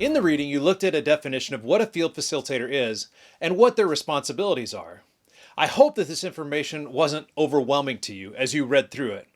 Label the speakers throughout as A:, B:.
A: In the reading, you looked at a definition of what a field facilitator is and what their responsibilities are. I hope that this information wasn't overwhelming to you as you read through it.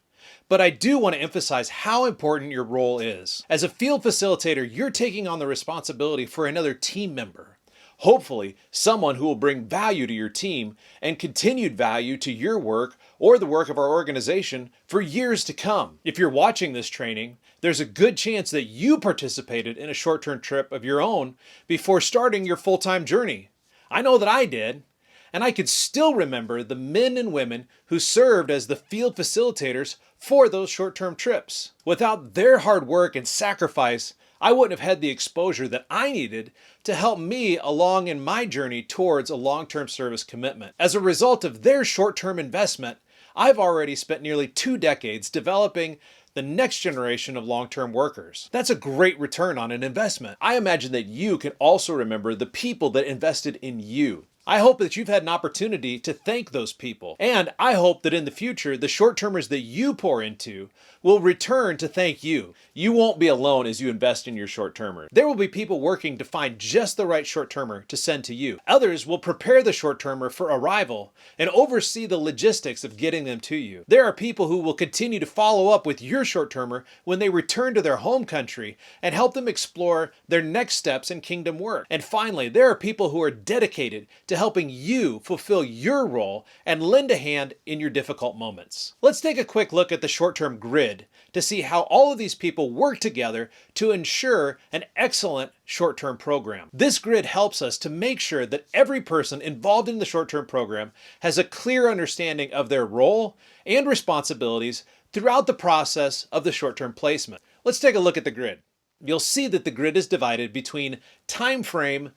A: But I do want to emphasize how important your role is. As a field facilitator, you're taking on the responsibility for another team member. Hopefully, someone who will bring value to your team and continued value to your work or the work of our organization for years to come. If you're watching this training, there's a good chance that you participated in a short-term trip of your own before starting your full-time journey. I know that I did. And I could still remember the men and women who served as the field facilitators for those short-term trips. Without their hard work and sacrifice, I wouldn't have had the exposure that I needed to help me along in my journey towards a long-term service commitment. As a result of their short-term investment, I've already spent nearly 2 decades developing the next generation of long-term workers. That's a great return on an investment. I imagine that you can also remember the people that invested in you. I hope that you've had an opportunity to thank those people. And I hope that in the future, the short-termers that you pour into will return to thank you. You won't be alone as you invest in your short-termers. There will be people working to find just the right short-termer to send to you. Others will prepare the short-termer for arrival and oversee the logistics of getting them to you. There are people who will continue to follow up with your short-termer when they return to their home country and help them explore their next steps in kingdom work. And finally, there are people who are dedicated to helping you fulfill your role and lend a hand in your difficult moments. Let's take a quick look at the short-term grid to see how all of these people work together to ensure an excellent short-term program. This grid helps us to make sure that every person involved in the short-term program has a clear understanding of their role and responsibilities throughout the process of the short-term placement. Let's take a look at the grid. You'll see that the grid is divided between time frame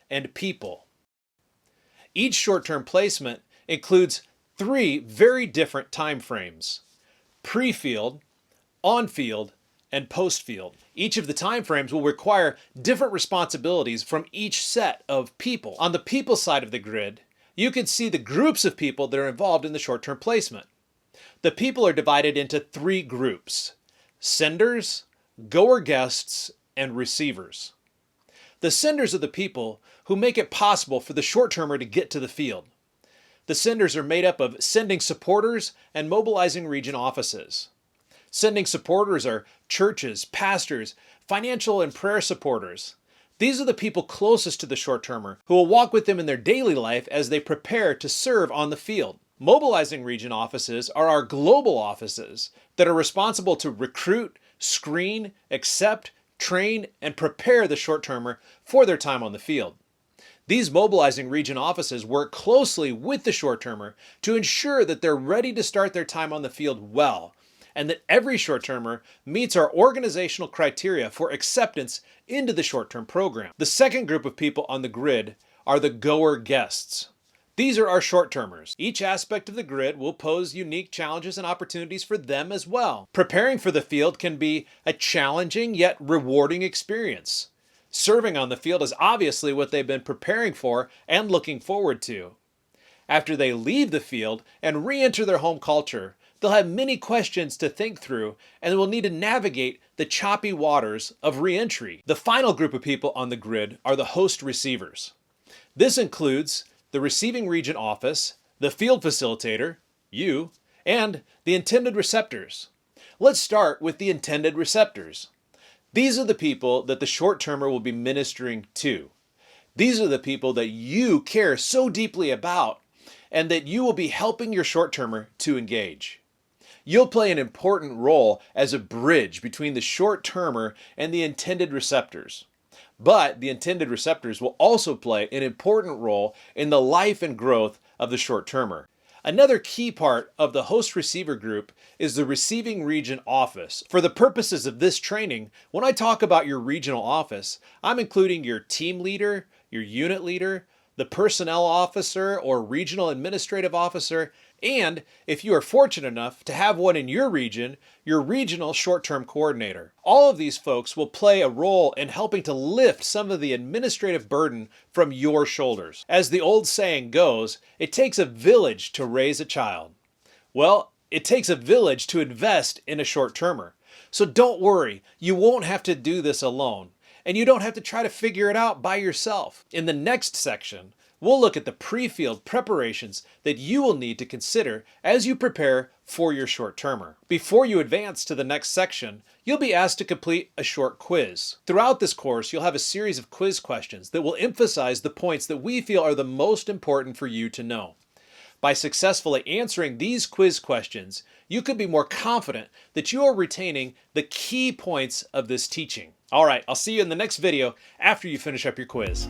A: and people. Each short-term placement includes 3 very different time frames: pre-field, on-field, and post-field. Each of the time frames will require different responsibilities from each set of people. On the people side of the grid, you can see the groups of people that are involved in the short-term placement. The people are divided into 3 groups: senders, goer guests, and receivers. The senders are the people who make it possible for the short-termer to get to the field. The senders are made up of sending supporters and mobilizing region offices. Sending supporters are churches, pastors, financial and prayer supporters. These are the people closest to the short-termer who will walk with them in their daily life as they prepare to serve on the field. Mobilizing region offices are our global offices that are responsible to recruit, screen, accept, train, and prepare the short-termer for their time on the field. These mobilizing region offices work closely with the short-termer to ensure that they're ready to start their time on the field well, and that every short-termer meets our organizational criteria for acceptance into the short-term program. The second group of people on the grid are the goer guests. These are our short-termers. Each aspect of the grid will pose unique challenges and opportunities for them as well. Preparing for the field can be a challenging yet rewarding experience. Serving on the field is obviously what they've been preparing for and looking forward to. After they leave the field and re-enter their home culture, they'll have many questions to think through and will need to navigate the choppy waters of re-entry. The final group of people on the grid are the host receivers. This includes the receiving region office, the field facilitator, you, and the intended receptors. Let's start with the intended receptors. These are the people that the short-termer will be ministering to. These are the people that you care so deeply about and that you will be helping your short-termer to engage. You'll play an important role as a bridge between the short-termer and the intended receptors. But the intended receptors will also play an important role in the life and growth of the short-termer. Another key part of the host-receiver group is the receiving region office. For the purposes of this training, when I talk about your regional office, I'm including your team leader, your unit leader, the personnel officer or regional administrative officer, and if you are fortunate enough to have one in your region, your regional short-term coordinator. All of these folks will play a role in helping to lift some of the administrative burden from your shoulders. As the old saying goes, it takes a village to raise a child. Well, it takes a village to invest in a short-termer. So don't worry, you won't have to do this alone. and you don't have to try to figure it out by yourself. In the next section, we'll look at the pre-field preparations that you will need to consider as you prepare for your short-termer. Before you advance to the next section, you'll be asked to complete a short quiz. Throughout this course, you'll have a series of quiz questions that will emphasize the points that we feel are the most important for you to know. By successfully answering these quiz questions, you could be more confident that you are retaining the key points of this teaching. All right, I'll see you in the next video after you finish up your quiz.